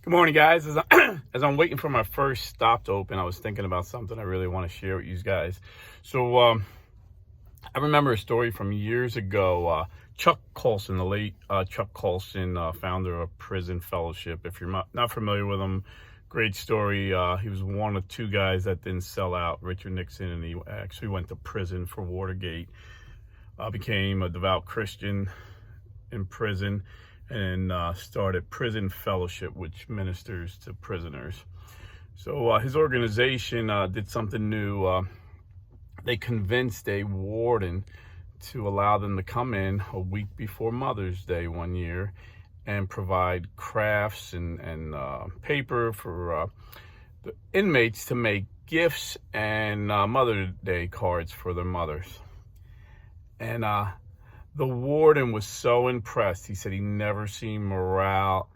Good morning, guys. As I'm waiting for my first stop to open, I was thinking about something I really want to share with you guys. So I remember a story from years ago. Chuck Colson, the late Chuck Colson, founder of Prison Fellowship. If you're not familiar with him, great story. He was one of two guys that didn't sell out, Richard Nixon, and he actually went to prison for Watergate. Became a devout Christian in prison, and started Prison Fellowship, which ministers to prisoners. So his organization did something new. They convinced a warden to allow them to come in a week before Mother's Day one year and provide crafts and paper for the inmates to make gifts and Mother's Day cards for their mothers. And the warden was so impressed. He said he never seen morale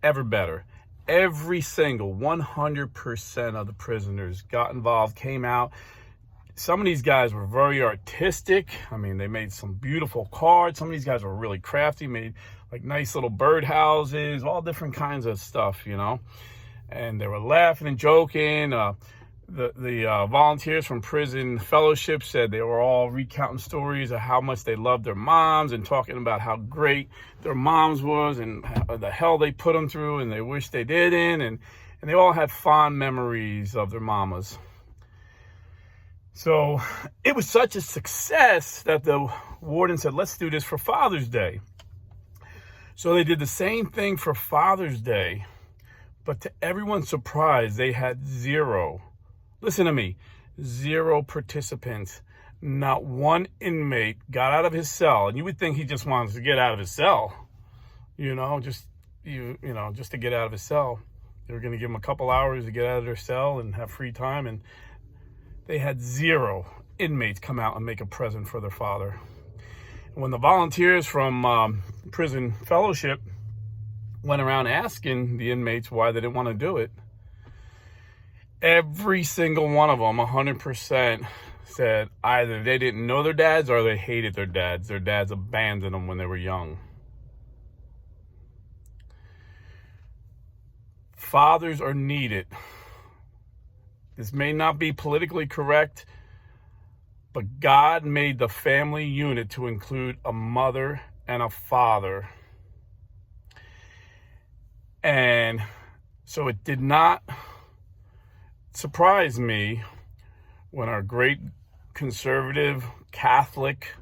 ever better. Every single 100% of the prisoners got involved, came out. Some of these guys were very artistic. I mean, they made some beautiful cards. Some of these guys were really crafty, made like nice little birdhouses, all different kinds of stuff, And they were laughing and joking. The volunteers from Prison Fellowship said they were all recounting stories of how much they loved their moms and talking about how great their moms was and the hell they put them through and they wish they didn't. And they all had fond memories of their mamas. So it was such a success that the warden said, let's do this for Father's Day. So they did the same thing for Father's Day, but to everyone's surprise, they had zero. Listen to me, zero participants. Not one inmate got out of his cell. And you would think he just wanted to get out of his cell, just to get out of his cell. They were going to give him a couple hours to get out of their cell and have free time. And they had zero inmates come out and make a present for their father. And when the volunteers from Prison Fellowship went around asking the inmates why they didn't want to do it, every single one of them, 100%, said either they didn't know their dads or they hated their dads. Their dads abandoned them when they were young. Fathers are needed. This may not be politically correct, but God made the family unit to include a mother and a father. And so it did not surprised me when our great conservative Catholic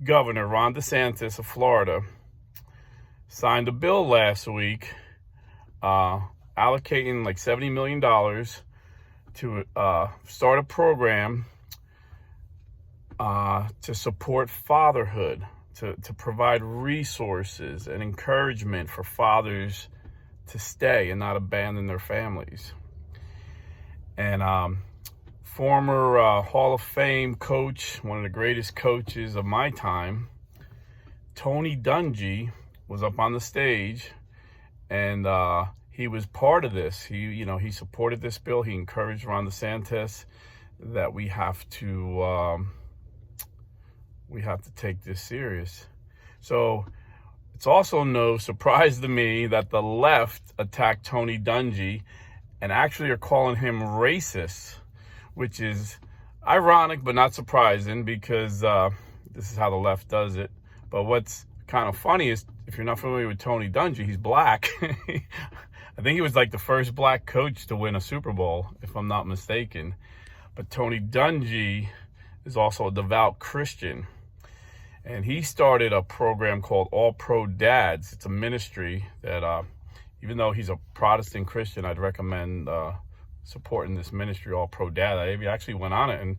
governor, Ron Desantis of Florida, signed a bill last week allocating like $70 million to start a program to support fatherhood, to provide resources and encouragement for fathers to stay and not abandon their families. And former Hall of Fame coach, one of the greatest coaches of my time, Tony Dungy, was up on the stage, and he was part of this. He supported this bill. He encouraged Ron DeSantis that we have to take this serious. So it's also no surprise to me that the left attacked Tony Dungy and actually are calling him racist, which is ironic but not surprising because this is how the left does it. But what's kind of funny is, if you're not familiar with Tony Dungy, he's black. I think he was like the first black coach to win a Super Bowl, if I'm not mistaken. But Tony Dungy is also a devout Christian. And he started a program called All Pro Dads. It's a ministry that even though he's a Protestant Christian, I'd recommend supporting this ministry, All Pro Dad. I actually went on it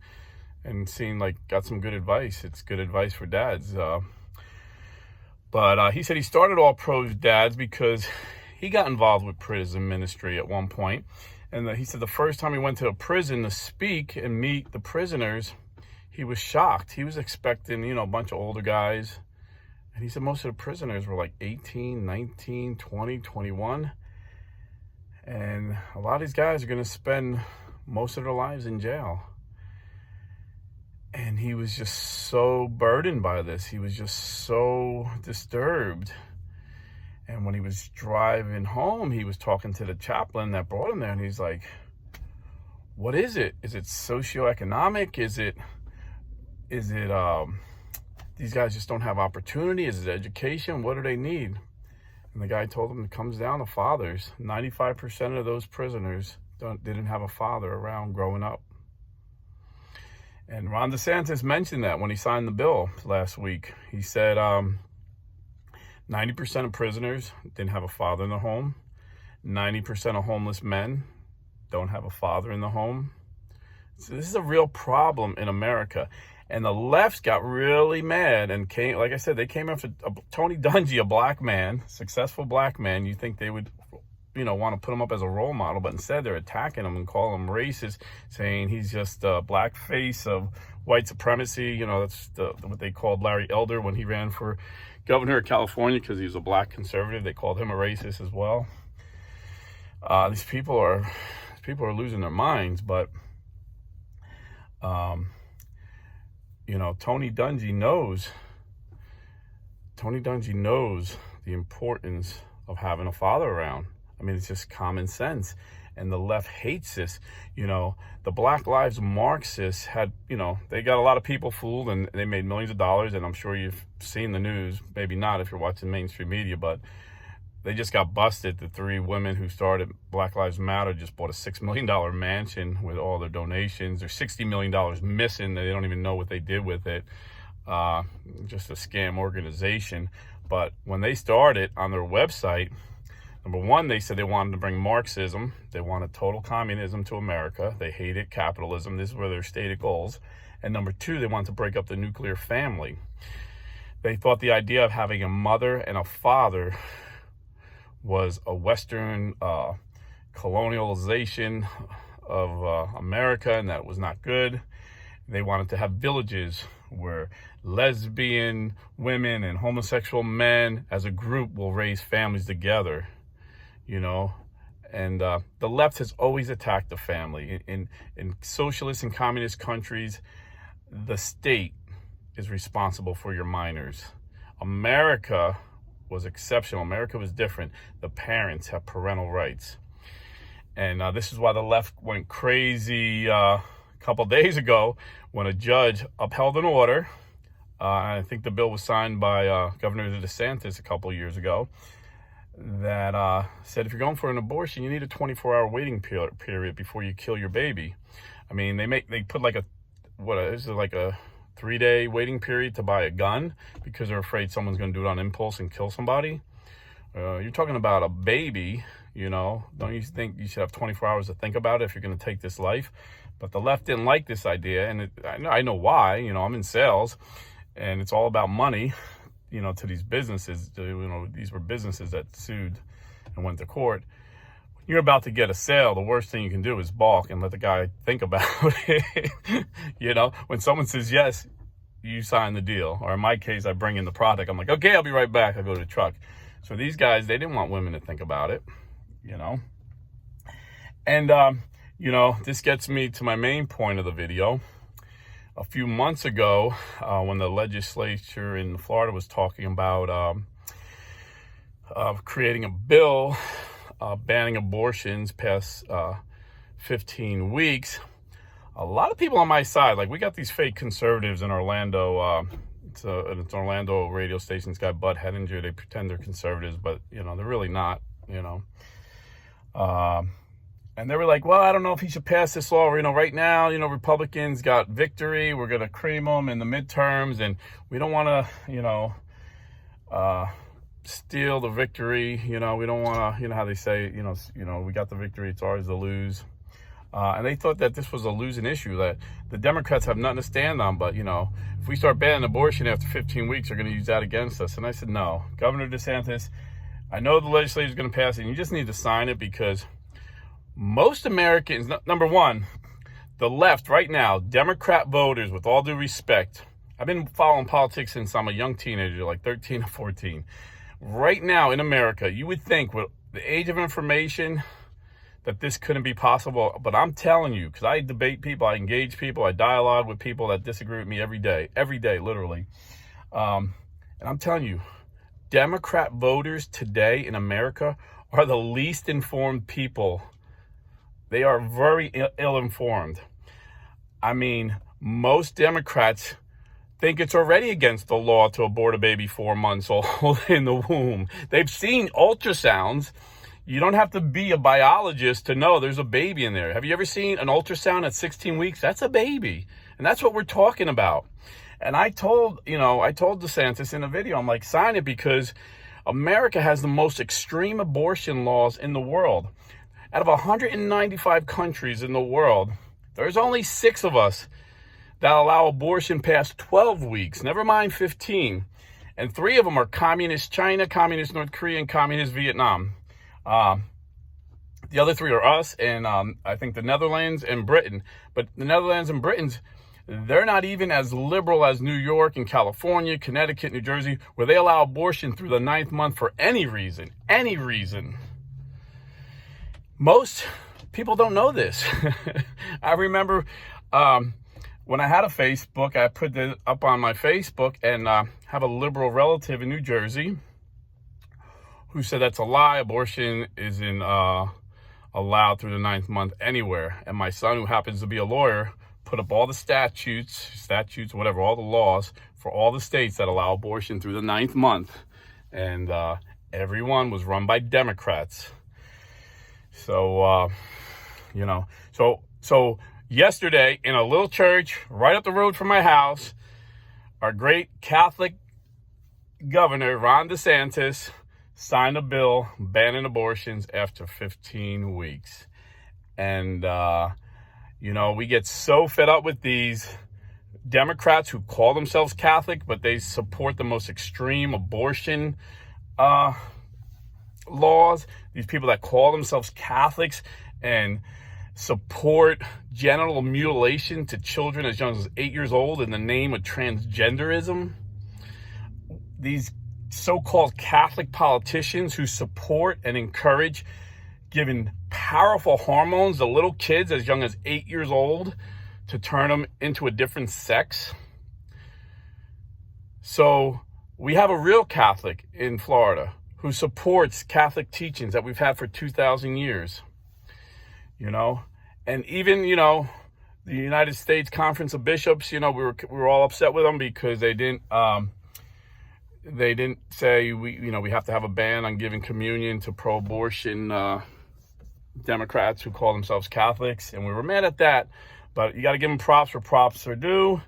and got some good advice. It's good advice for dads. But he said he started All Pro Dads because he got involved with prison ministry at one point. And he said the first time he went to a prison to speak and meet the prisoners, he was shocked. He was expecting, a bunch of older guys. And he said most of the prisoners were like 18, 19, 20, 21. And a lot of these guys are going to spend most of their lives in jail. And he was just so burdened by this. He was just so disturbed. And when he was driving home, he was talking to the chaplain that brought him there, and he's like, what is it? Is it socioeconomic? Is it these guys just don't have opportunity? Is it education? What do they need? And the guy told him it comes down to fathers. 95% of those prisoners didn't have a father around growing up. And Ron Desantis mentioned that when he signed the bill last week. He said 90% of prisoners didn't have a father in the home. 90% of homeless men don't have a father in the home. So this is a real problem in America. And the left got really mad and came, like I said, they came after Tony Dungy, a black man, successful black man. You think they would, want to put him up as a role model, but instead they're attacking him and calling him racist, saying he's just a black face of white supremacy. That's what they called Larry Elder when he ran for governor of California, because he was a black conservative. They called him a racist as well. These people are losing their minds, but Tony Dungy knows the importance of having a father around. I mean, it's just common sense. And the left hates this. The Black Lives Marxists had, they got a lot of people fooled, and they made millions of dollars. And I'm sure you've seen the news, maybe not if you're watching mainstream media, but they just got busted. The 3 women who started Black Lives Matter just bought a $6 million mansion with all their donations. There's $60 million missing. They don't even know what they did with it. Just a scam organization. But when they started on their website, number one, they said they wanted to bring Marxism. They wanted total communism to America. They hated capitalism. This is where their stated goals. And number 2, they wanted to break up the nuclear family. They thought the idea of having a mother and a father was a Western colonialization of America, and that was not good. They wanted to have villages where lesbian women and homosexual men as a group will raise families together, And the left has always attacked the family. In socialist and communist countries, the state is responsible for your minors. America was exceptional. America was different. The parents have parental rights. And this is why the left went crazy a couple days ago when a judge upheld an order. I think the bill was signed by Governor Desantis a couple of years ago, that said if you're going for an abortion, you need a 24-hour waiting period before you kill your baby. I mean, they put like a 3-day waiting period to buy a gun because they're afraid someone's going to do it on impulse and kill somebody. You're talking about a baby, Don't you think you should have 24 hours to think about it if you're going to take this life? But the left didn't like this idea, and I know why. I'm in sales, and it's all about money, to these businesses. These were businesses that sued and went to court. You're about to get a sale, the worst thing you can do is balk and let the guy think about it. When someone says yes, you sign the deal. Or in my case, I bring in the product. I'm like, okay, I'll be right back. I go to the truck. So these guys, they didn't want women to think about it, And, this gets me to my main point of the video. A few months ago, when the legislature in Florida was talking about creating a bill banning abortions past 15 weeks, a lot of people on my side, like we got these fake conservatives in Orlando. It's an Orlando radio station. This guy, Bud Hettinger, they pretend they're conservatives, but, they're really not, And they were like, well, I don't know if he should pass this law. Right now, Republicans got victory. We're going to cream them in the midterms, and we don't want to, steal the victory. We don't want to, how they say, we got the victory. It's ours to lose. And they thought that this was a losing issue, that the Democrats have nothing to stand on. But, if we start banning abortion after 15 weeks, they're going to use that against us. And I said, no, Governor DeSantis, I know the legislature is going to pass it. And you just need to sign it because most Americans, number one, the left right now, Democrat voters, with all due respect, I've been following politics since I'm a young teenager, like 13 or 14. Right now in America, you would think with the age of information that this couldn't be possible. But I'm telling you, because I debate people, I engage people, I dialogue with people that disagree with me every day, literally. And I'm telling you, Democrat voters today in America are the least informed people. They are very ill-informed. I mean, most Democrats think it's already against the law to abort a baby 4 months old in the womb. They've seen ultrasounds. You don't have to be a biologist to know there's a baby in there. Have you ever seen an ultrasound at 16 weeks? That's a baby. And that's what we're talking about. And I told Desantis in a video, I'm like, sign it, because America has the most extreme abortion laws in the world. Out of 195 countries in the world, there's only 6 of us that allow abortion past 12 weeks, never mind 15. And 3 of them are communist China, communist North Korea, and communist Vietnam. The other 3 are us and I think the Netherlands and Britain. But the Netherlands and Britain's, they're not even as liberal as New York and California, Connecticut, New Jersey, where they allow abortion through the 9th month for any reason. Any reason. Most people don't know this. I remember when I had a Facebook, I put it up on my Facebook, and have a liberal relative in New Jersey who said that's a lie. Abortion isn't allowed through the 9th month anywhere. And my son, who happens to be a lawyer, put up all the statutes, whatever, all the laws for all the states that allow abortion through the 9th month. And everyone was run by Democrats. So, so yesterday in a little church right up the road from my house, our great Catholic governor, Ron DeSantis, signed a bill banning abortions after 15 weeks. And, we get so fed up with these Democrats who call themselves Catholic, but they support the most extreme abortion laws. These people that call themselves Catholics and support genital mutilation to children as young as 8 years old in the name of transgenderism. These so-called Catholic politicians who support and encourage giving powerful hormones to little kids as young as 8 years old to turn them into a different sex. So we have a real Catholic in Florida who supports Catholic teachings that we've had for 2,000 years, and even, the United States Conference of Bishops, we were all upset with them because they didn't say we have to have a ban on giving communion to pro-abortion Democrats who call themselves Catholics, and we were mad at that. But you got to give them props where props are due.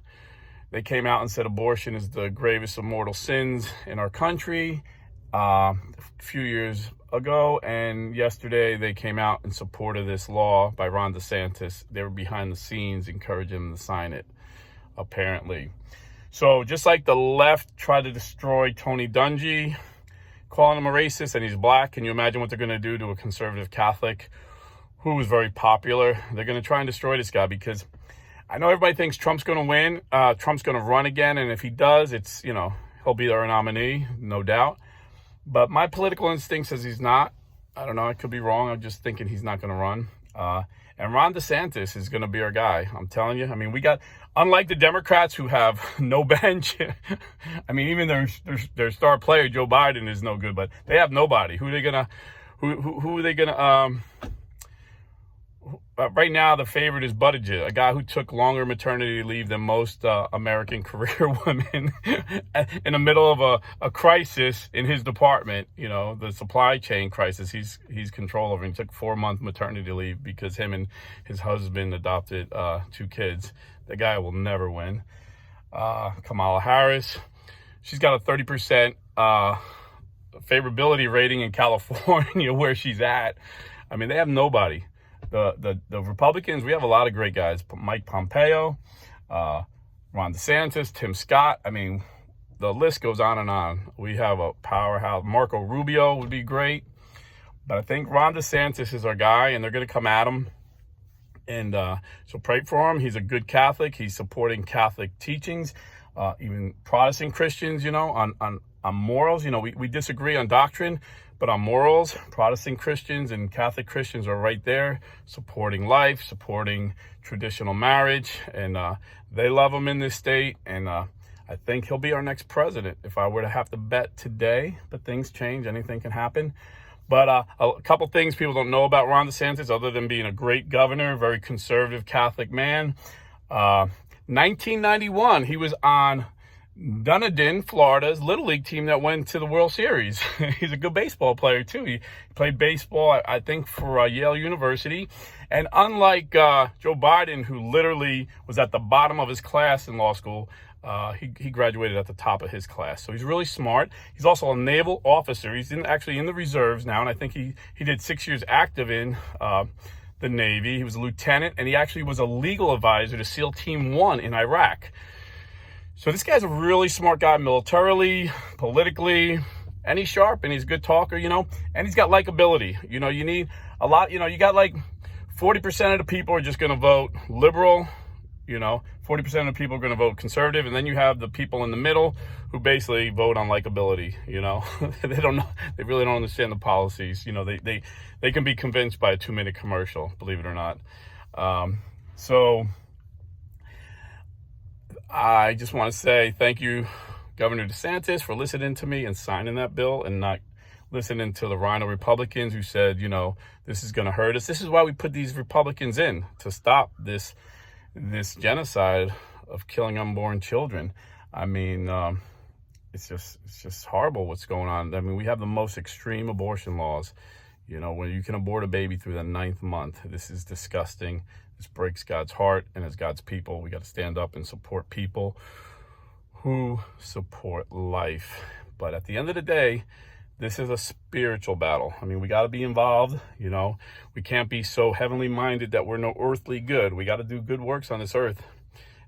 They came out and said abortion is the gravest of mortal sins in our country a few years ago, and yesterday they came out in support of this law by Ron DeSantis. They were behind the scenes encouraging him to sign it, apparently. So just like the left tried to destroy Tony Dungy, calling him a racist, and he's black, can you imagine what they're going to do to a conservative Catholic who was very popular? They're going to try and destroy this guy, because I know everybody thinks Trump's going to win. Trump's going to run again, and if he does, it's, he'll be our nominee, no doubt. But my political instinct says he's not. I don't know. I could be wrong. I'm just thinking he's not going to run. And Ron DeSantis is going to be our guy. I'm telling you. I mean, we got, unlike the Democrats who have no bench. I mean, even their star player, Joe Biden, is no good, but they have nobody. Who are they going to, right now, the favorite is Buttigieg, a guy who took longer maternity leave than most American career women in the middle of a crisis in his department, the supply chain crisis he's control over. He took 4-month maternity leave because him and his husband adopted 2 kids. The guy will never win. Kamala Harris, she's got a 30% favorability rating in California where she's at. I mean, they have nobody. The Republicans, we have a lot of great guys. Mike Pompeo, Ron DeSantis, Tim Scott. I mean, the list goes on and on. We have a powerhouse. Marco Rubio would be great. But I think Ron DeSantis is our guy, and they're going to come at him. And so pray for him. He's a good Catholic. He's supporting Catholic teachings, even Protestant Christians, on morals. We disagree on doctrine, but on morals, Protestant Christians and Catholic Christians are right there, supporting life, supporting traditional marriage, and they love them in this state. And I think he'll be our next president if I were to have to bet today, but things change. Anything can happen. But a couple things people don't know about Ron DeSantis, other than being a great governor, very conservative Catholic man. 1991, he was on Dunedin, Florida's Little League team that went to the World Series. He's a good baseball player, too. He played baseball, I think, for Yale University. And unlike Joe Biden, who literally was at the bottom of his class in law school, he graduated at the top of his class. So he's really smart. He's also a naval officer. He's actually in the reserves now, and I think he did 6 years active in the Navy. He was a lieutenant, and he actually was a legal advisor to SEAL Team 1 in Iraq. So this guy's a really smart guy militarily, politically, and he's sharp, and he's a good talker, and he's got likability. You need a lot, you got like 40% of the people are just going to vote liberal, 40% of the people are going to vote conservative, and then you have the people in the middle who basically vote on likability. They don't know, they really don't understand the policies. They can be convinced by a 2-minute commercial, believe it or not. So I just want to say thank you, Governor DeSantis, for listening to me and signing that bill and not listening to the Rhino Republicans who said, this is going to hurt us. This is why we put these Republicans in, to stop this genocide of killing unborn children. I mean, it's just horrible what's going on. I mean, we have the most extreme abortion laws, where you can abort a baby through the 9th month. This is disgusting. This breaks God's heart, and as God's people, we got to stand up and support people who support life. But at the end of the day, this is a spiritual battle. I mean, we got to be involved. We can't be so heavenly minded that we're no earthly good. We got to do good works on this earth,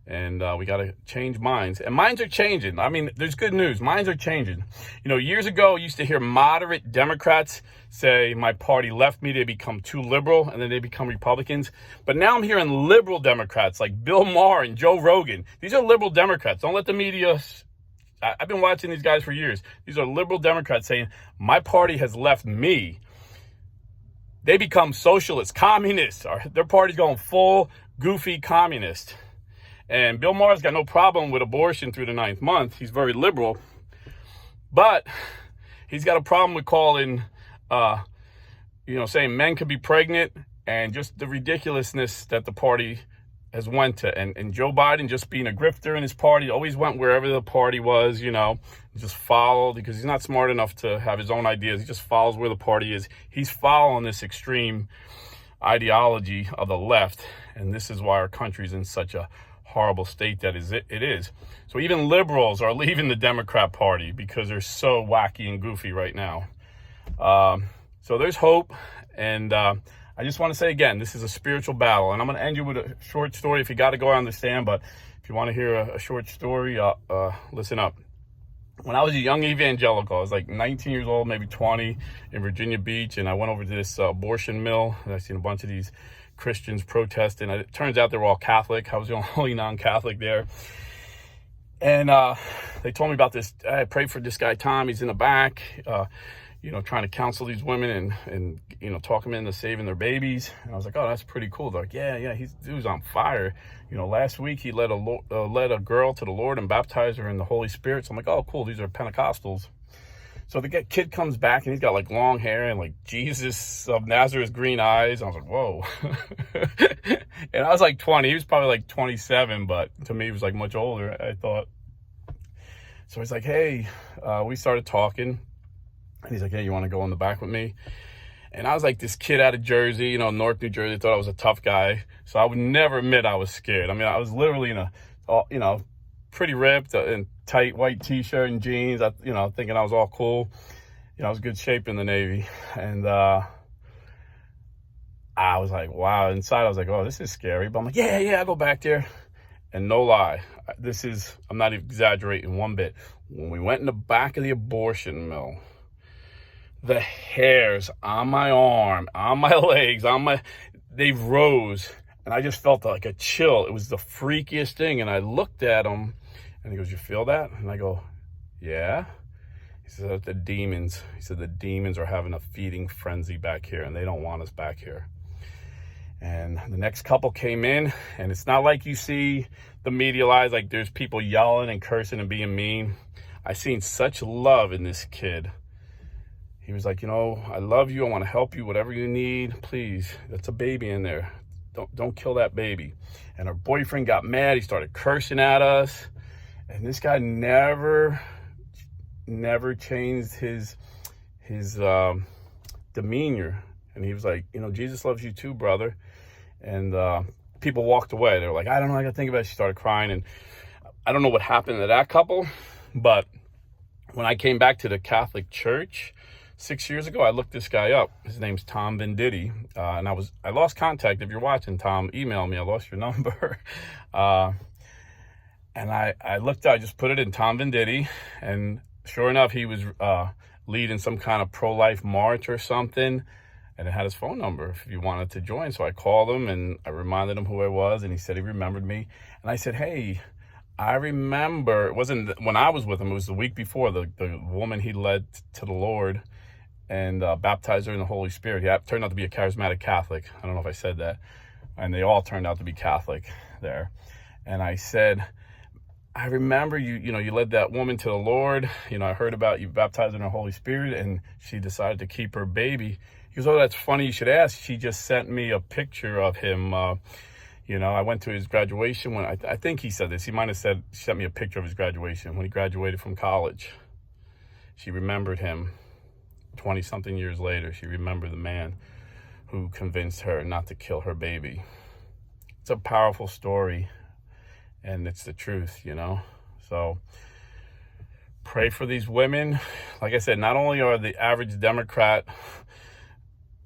and we got to change minds. And minds are changing. I mean, there's good news. Minds are changing. Years ago, I used to hear moderate Democrats say, my party left me, they become too liberal, and then they become Republicans. But now I'm hearing liberal Democrats like Bill Maher and Joe Rogan. These are liberal Democrats. Don't let the media... I've been watching these guys for years. These are liberal Democrats saying, my party has left me. They become socialists, communists. Their party's going full goofy communist. And Bill Maher's got no problem with abortion through the 9th month. He's very liberal. But he's got a problem with calling, saying men could be pregnant, and just the ridiculousness that the party has went to. And Joe Biden, just being a grifter in his party, always went wherever the party was, just followed, because he's not smart enough to have his own ideas. He just follows where the party is. He's following this extreme ideology of the left. And this is why our country's in such a horrible state that it is. So even liberals are leaving the Democrat Party because they're so wacky and goofy right now. So there's hope. And I just want to say again, this is a spiritual battle. And I'm going to end you with a short story. If you got to go, I understand. But if you want to hear a short story, listen up. When I was a young evangelical, I was like 19 years old, maybe 20, in Virginia Beach. And I went over to this abortion mill. And I seen a bunch of these Christians protesting. It turns out they were all Catholic. I was the only non-Catholic there. And they told me about this. I prayed for this guy, Tom. He's in the back, trying to counsel these women and talk them into saving their babies. And I was like, oh, that's pretty cool. They're like, yeah, he was on fire. Last week he led a girl to the Lord and baptized her in the Holy Spirit. So I'm like, oh, cool. These are Pentecostals. So the kid comes back and he's got like long hair and like Jesus of Nazareth green eyes. I was like, whoa. And I was like 20. He was probably like 27, but to me he was like much older, I thought. So he's like, hey, we started talking. And he's like, hey, you want to go in the back with me? And I was like this kid out of Jersey, North New Jersey, thought I was a tough guy. So I would never admit I was scared. I mean, I was literally in a, pretty ripped and tight white t-shirt and jeans, thinking I was all cool. I was good shape in the Navy. And I was like, wow. Inside, I was like, oh, this is scary. But I'm like, yeah, I'll go back there. And no lie, I'm not exaggerating one bit. When we went in the back of the abortion mill, the hairs on my arm, on my legs, they rose. And I just felt like a chill. It was the freakiest thing. And I looked at him and he goes, you feel that? And I go, yeah. He said, the demons. He said, the demons are having a feeding frenzy back here and they don't want us back here. And the next couple came in, and it's not like you see the media lies, like there's people yelling and cursing and being mean. I seen such love in this kid. He was like, I love you. I want to help you, whatever you need. Please, that's a baby in there. Don't kill that baby. And her boyfriend got mad. He started cursing at us. And this guy never changed his demeanor. And he was like, Jesus loves you too, brother. And people walked away. They were like, I don't know, I got to think about it. She started crying. And I don't know what happened to that couple. But when I came back to the Catholic Church 6 years ago, I looked this guy up. His name's Tom Venditti. And I lost contact. If you're watching, Tom, email me. I lost your number. And I looked, I just put it in Tom Venditti. And sure enough, he was leading some kind of pro-life march or something. And it had his phone number if you wanted to join. So I called him and I reminded him who I was. And he said he remembered me. And I said, hey, I remember, it wasn't when I was with him. It was the week before, the woman he led to the Lord and baptized her in the Holy Spirit. He turned out to be a charismatic Catholic. I don't know if I said that. And they all turned out to be Catholic there. And I said, I remember you led that woman to the Lord. I heard about you baptized in the Holy Spirit, and she decided to keep her baby. He goes, oh, that's funny you should ask. She just sent me a picture of him. I went to his graduation when I think he said this. He might have said, she sent me a picture of his graduation when he graduated from college. She remembered him 20-something years later. She remembered the man who convinced her not to kill her baby. It's a powerful story, and it's the truth, So pray for these women. Like I said, not only are the average Democrat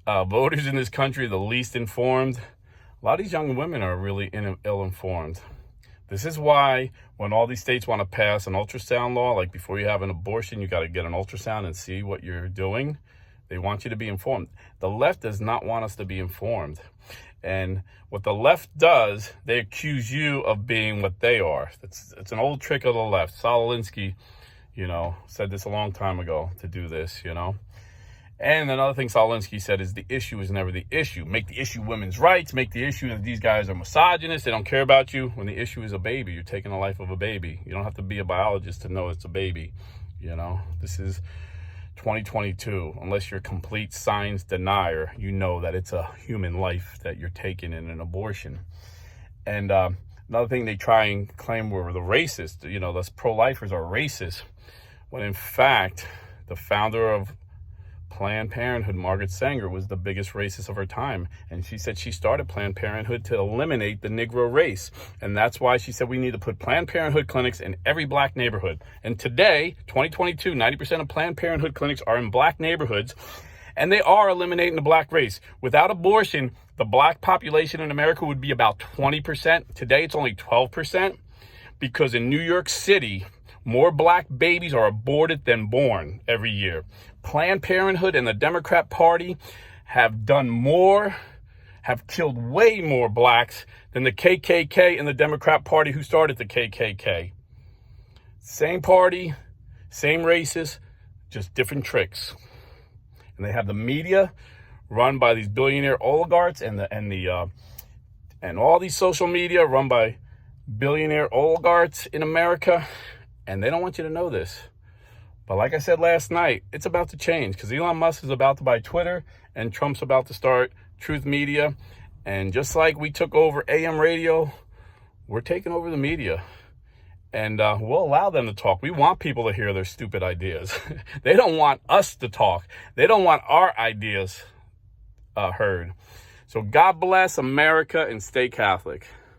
voters in this country the least informed, a lot of these young women are really ill-informed. This is why when all these states want to pass an ultrasound law, like before you have an abortion, you got to get an ultrasound and see what you're doing. They want you to be informed. The left does not want us to be informed. And what the left does, they accuse you of being what they are. It's an old trick of the left. Saul Alinsky, said this a long time ago to do this, And another thing Solinsky said is the issue is never the issue. Make the issue women's rights. Make the issue that these guys are misogynists. They don't care about you. When the issue is a baby, you're taking the life of a baby. You don't have to be a biologist to know it's a baby. This is 2022. Unless you're a complete science denier, you know that it's a human life that you're taking in an abortion. And another thing they try and claim we're the racist. Those pro-lifers are racist. When in fact, the founder of Planned Parenthood, Margaret Sanger, was the biggest racist of her time. And she said she started Planned Parenthood to eliminate the Negro race. And that's why she said we need to put Planned Parenthood clinics in every black neighborhood. And today, 2022, 90% of Planned Parenthood clinics are in black neighborhoods. And they are eliminating the black race. Without abortion, the black population in America would be about 20%. Today, it's only 12%. Because in New York City, more black babies are aborted than born every year. Planned Parenthood and the Democrat Party have killed way more blacks than the KKK and the Democrat Party who started the KKK. Same party, same races, just different tricks. And they have the media run by these billionaire oligarchs and all these social media run by billionaire oligarchs in America. And they don't want you to know this. But like I said last night, it's about to change because Elon Musk is about to buy Twitter and Trump's about to start Truth Media. And just like we took over AM radio, we're taking over the media. And we'll allow them to talk. We want people to hear their stupid ideas. They don't want us to talk. They don't want our ideas heard. So God bless America and stay Catholic.